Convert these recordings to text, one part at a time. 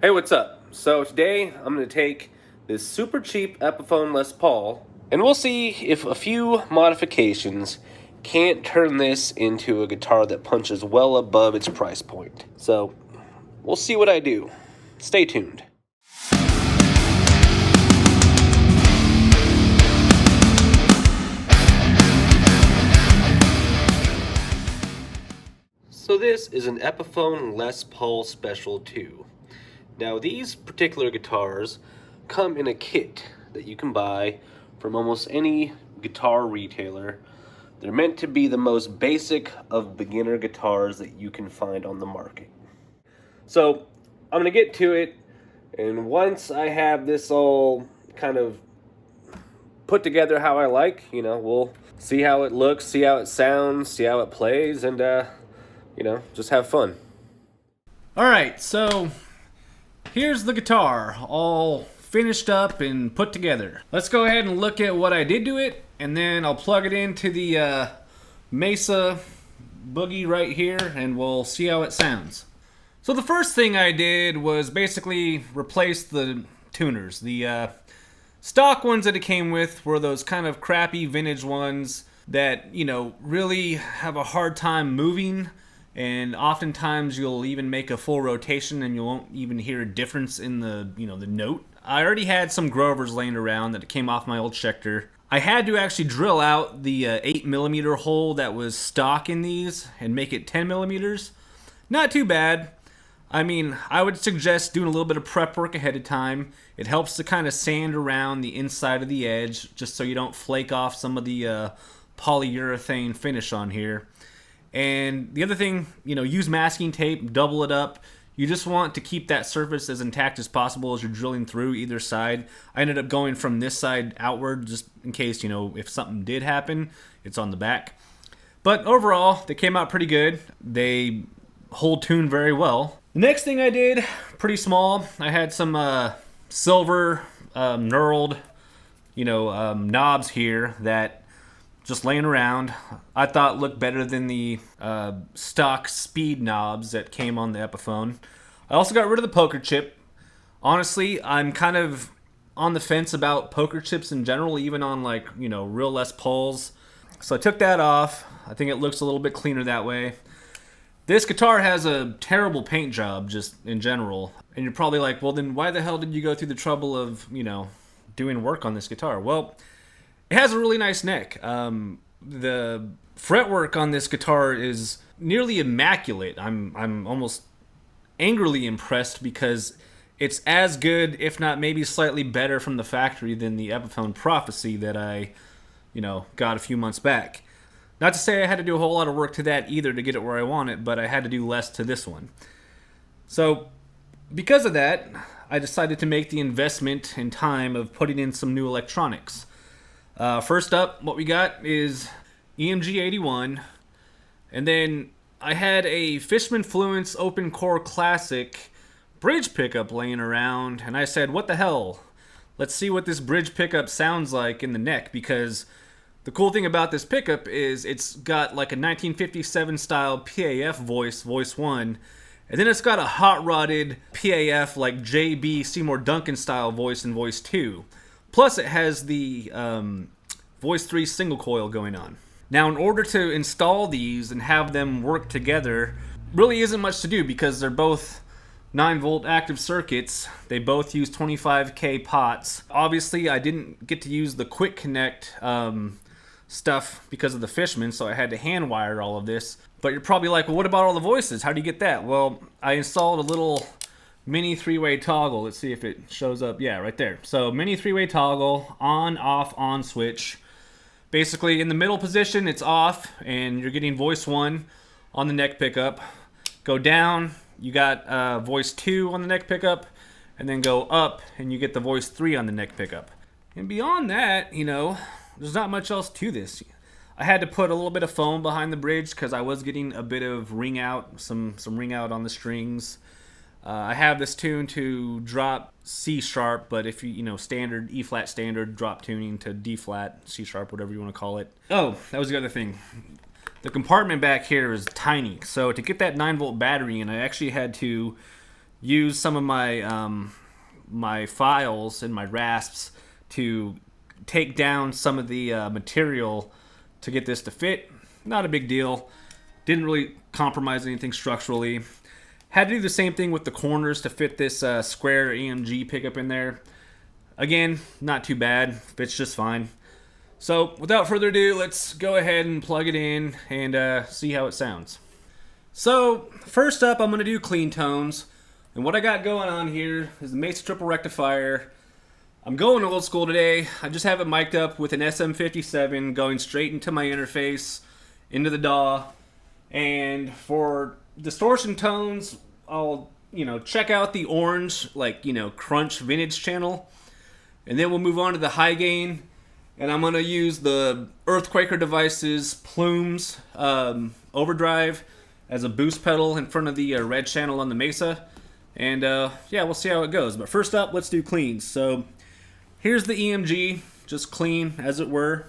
Hey, what's up? So today I'm going to take this super cheap Epiphone Les Paul and we'll see if a few modifications can't turn this into a guitar that punches well above its price point. So we'll see what I do. Stay tuned. So this is an Epiphone Les Paul Special 2. Now these particular guitars come in a kit that you can buy from almost any guitar retailer. They're meant to be the most basic of beginner guitars that you can find on the market. So I'm going to get to it, and once I have this all kind of put together how I like, we'll see how it looks, see how it sounds, see how it plays, and just have fun. Alright, so here's the guitar, all finished up and put together. Let's go ahead and look at what I did to it, and then I'll plug it into the Mesa Boogie right here, and we'll see how it sounds. So the first thing I did was basically replace the tuners. The stock ones that it came with were those kind of crappy vintage ones that, really have a hard time moving. And oftentimes you'll even make a full rotation and you won't even hear a difference in the note. I already had some Grovers laying around that came off my old Schecter. I had to actually drill out the 8mm hole that was stock in these and make it 10mm. Not too bad. I mean, I would suggest doing a little bit of prep work ahead of time. It helps to kind of sand around the inside of the edge just so you don't flake off some of the polyurethane finish on here. And the other thing, use masking tape, double it up. You just want to keep that surface as intact as possible as you're drilling through either side. I ended up going from this side outward just in case, if something did happen, it's on the back. But overall, they came out pretty good. They hold tune very well. The next thing I did, pretty small. I had some silver knurled, knobs here that just laying around, I thought looked better than the stock speed knobs that came on the Epiphone. I also got rid of the poker chip. Honestly, I'm kind of on the fence about poker chips in general, even on real Les Pauls. So I took that off. I think it looks a little bit cleaner that way. This guitar has a terrible paint job just in general. And you're probably like, well then why the hell did you go through the trouble of, doing work on this guitar? Well, it has a really nice neck. The fretwork on this guitar is nearly immaculate. I'm almost angrily impressed because it's as good, if not maybe slightly better from the factory than the Epiphone Prophecy that I, got a few months back. Not to say I had to do a whole lot of work to that either to get it where I want it, but I had to do less to this one. So, because of that, I decided to make the investment and time of putting in some new electronics. First up, what we got is EMG 81, and then I had a Fishman Fluence Open Core Classic bridge pickup laying around, and I said, what the hell? Let's see what this bridge pickup sounds like in the neck, because the cool thing about this pickup is it's got like a 1957 style PAF voice 1, and then it's got a hot rodded PAF like JB Seymour Duncan style voice in voice 2. Plus, it has the Voice 3 single coil going on. Now, in order to install these and have them work together, really isn't much to do because they're both 9-volt active circuits. They both use 25K pots. Obviously, I didn't get to use the quick connect stuff because of the Fishman, so I had to hand wire all of this. But you're probably like, well, what about all the voices? How do you get that? Well, I installed a little mini 3-way toggle. Let's see if it shows up. Yeah, right there. So mini 3-way toggle, on, off, on switch. Basically, in the middle position, it's off, and you're getting voice 1 on the neck pickup. Go down, you got voice 2 on the neck pickup, and then go up, and you get the voice 3 on the neck pickup. And beyond that, there's not much else to this. I had to put a little bit of foam behind the bridge because I was getting a bit of ring out, some ring out on the strings. I have this tuned to drop C sharp, but if you, standard E flat standard drop tuning to D flat, C sharp, whatever you want to call it. Oh, that was the other thing. The compartment back here is tiny, so to get that 9-volt battery in, I actually had to use some of my my files and my rasps to take down some of the material to get this to fit. Not a big deal. Didn't really compromise anything structurally. Had to do the same thing with the corners to fit this square EMG pickup in there. Again, not too bad. Fits just fine. So without further ado, let's go ahead and plug it in and see how it sounds. So first up, I'm going to do clean tones. And what I got going on here is the Mesa triple rectifier. I'm going old school today. I just have it mic'd up with an SM57 going straight into my interface, into the DAW. And for distortion tones, I'll, check out the orange, crunch vintage channel. And then we'll move on to the high gain. And I'm going to use the Earthquaker Devices Plumes overdrive as a boost pedal in front of the red channel on the Mesa. And we'll see how it goes. But first up, let's do cleans. So here's the EMG, just clean as it were.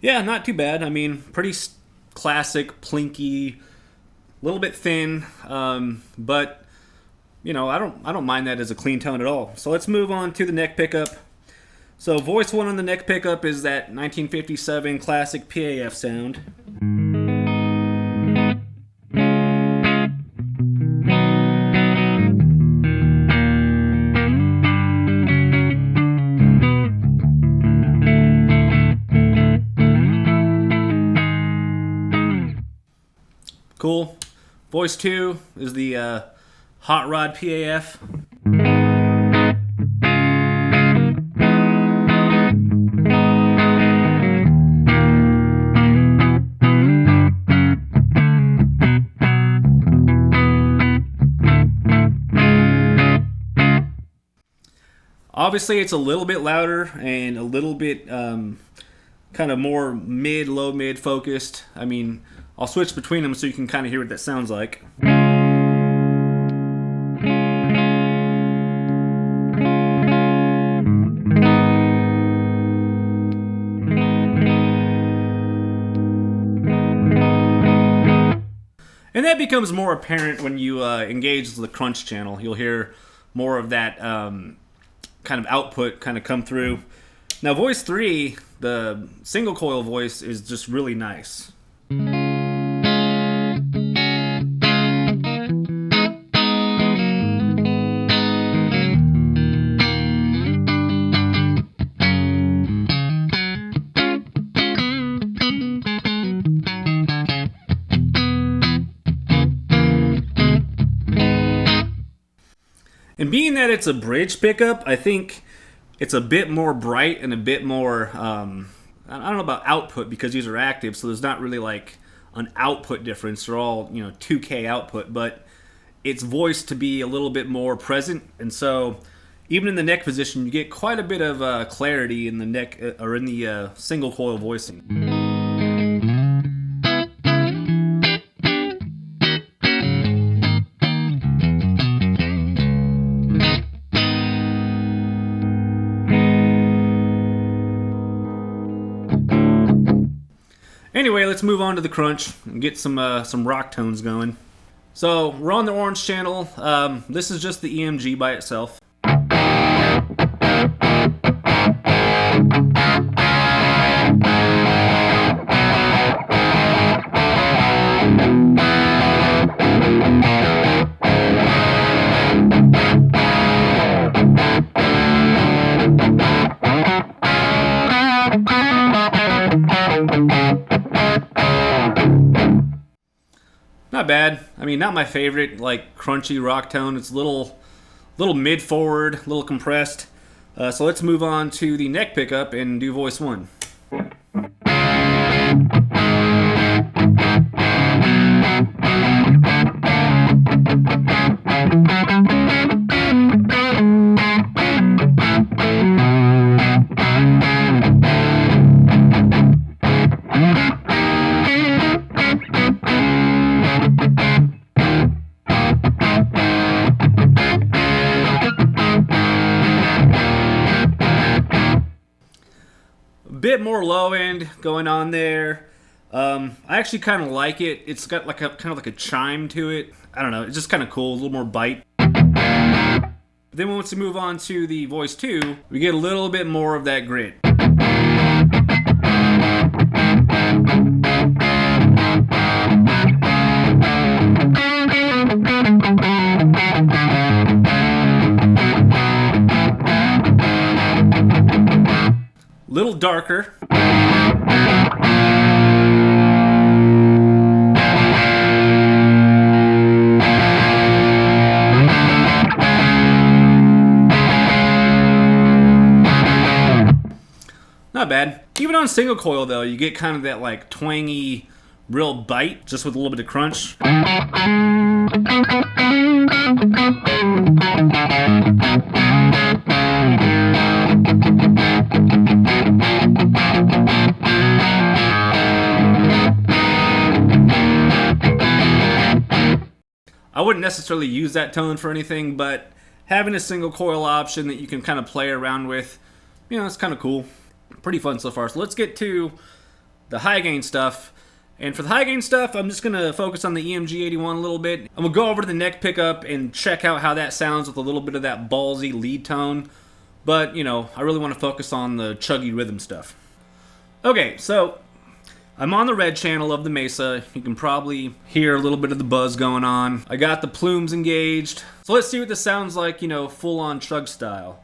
Yeah, not too bad. I mean, pretty classic, plinky, a little bit thin, but I don't mind that as a clean tone at all. So let's move on to the neck pickup. So voice 1 on the neck pickup is that 1957 classic PAF sound. Cool. Voice 2 is the Hot Rod PAF. Obviously, it's a little bit louder and a little bit kind of more low mid focused. I mean, I'll switch between them so you can kind of hear what that sounds like. And that becomes more apparent when you engage the crunch channel. You'll hear more of that kind of output kind of come through. Now voice 3, the single coil voice, is just really nice. And being that it's a bridge pickup, I think it's a bit more bright and a bit more, I don't know about output because these are active, so there's not really like an output difference. They're all, 2K output, but it's voiced to be a little bit more present. And so even in the neck position, you get quite a bit of clarity in the neck or in the single coil voicing. Anyway, let's move on to the crunch and get some rock tones going. So we're on the orange channel. This is just the EMG by itself. Not bad. I mean, not my favorite, like, crunchy rock tone. It's a little mid forward, a little compressed. So let's move on to the neck pickup and do voice 1. bit more low end going on there. I actually kind of like it. It's got like a kind of like a chime to it. I don't know. It's just kind of cool. A little more bite. Then once we move on to the Voice 2, we get a little bit more of that grit. Little darker. Not bad. Even on single coil though, you get kind of that like twangy, real bite, just with a little bit of crunch. I wouldn't necessarily use that tone for anything, but having a single coil option that you can kind of play around with, you know, it's kind of cool. Pretty fun so far. So let's get to the high gain stuff. And for the high gain stuff, I'm just going to focus on the EMG 81 a little bit. I'm going to go over to the neck pickup and check out how that sounds with a little bit of that ballsy lead tone. But, you know, I really want to focus on the chuggy rhythm stuff. Okay, so I'm on the red channel of the Mesa. You can probably hear a little bit of the buzz going on. I got the plumes engaged. So let's see what this sounds like, you know, full-on chug style.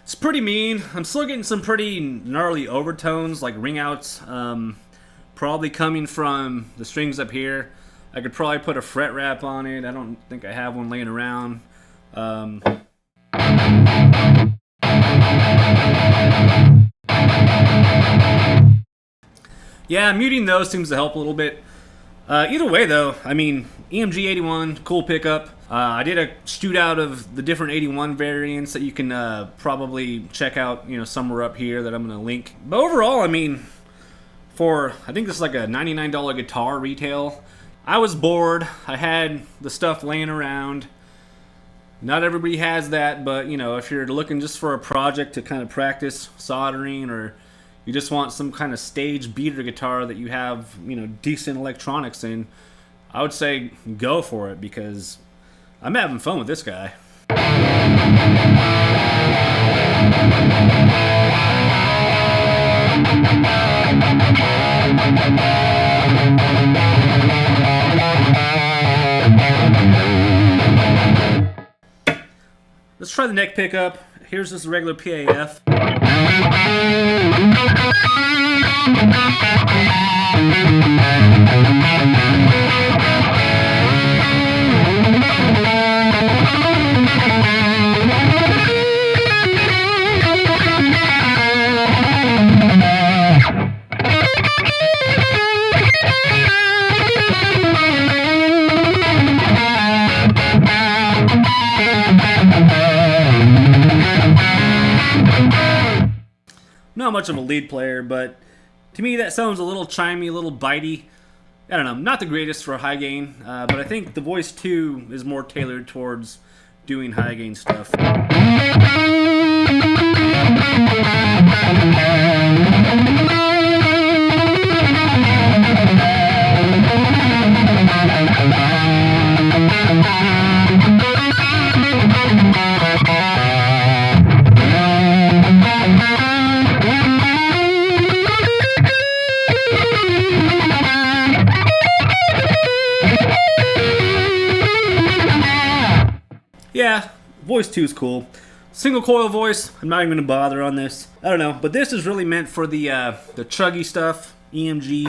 It's pretty mean. I'm still getting some pretty gnarly overtones, like ring outs, probably coming from the strings up here. I could probably put a fret wrap on it. I don't think I have one laying around. Yeah, muting those seems to help a little bit. Either way though, I mean, EMG 81, cool pickup. I did a shoot out of the different 81 variants that you can probably check out, you know, somewhere up here that I'm going to link. But overall, I mean, for, I think this is like a $99 guitar retail. I was bored. I had the stuff laying around. Not everybody has that, but, you know, if you're looking just for a project to kind of practice soldering, or you just want some kind of stage beater guitar that you have, you know, decent electronics in, I would say go for it, because I'm having fun with this guy. Let's try the neck pickup. Here's this regular PAF. Not much of a lead player, but to me that sounds a little chimey, a little bitey. I don't know, not the greatest for high gain, but I think the Voice 2 is more tailored towards doing high gain stuff. yeah, voice 2 is cool. Single coil voice, I'm not even gonna bother on this. I don't know, but this is really meant for the chuggy stuff, EMG.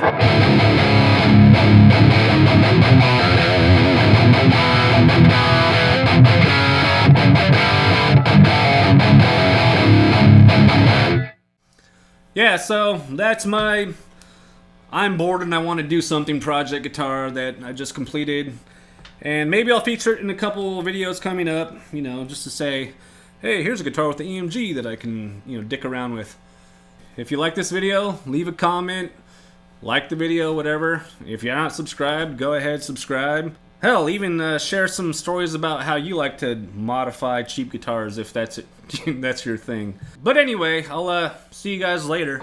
Yeah, so that's my I'm bored and I want to do something project guitar that I just completed. And maybe I'll feature it in a couple videos coming up, you know, just to say, hey, here's a guitar with the EMG that I can, you know, dick around with. If you like this video, leave a comment, like the video, whatever. If you're not subscribed, go ahead, subscribe. Hell, even share some stories about how you like to modify cheap guitars if that's it, that's your thing. But anyway, I'll see you guys later.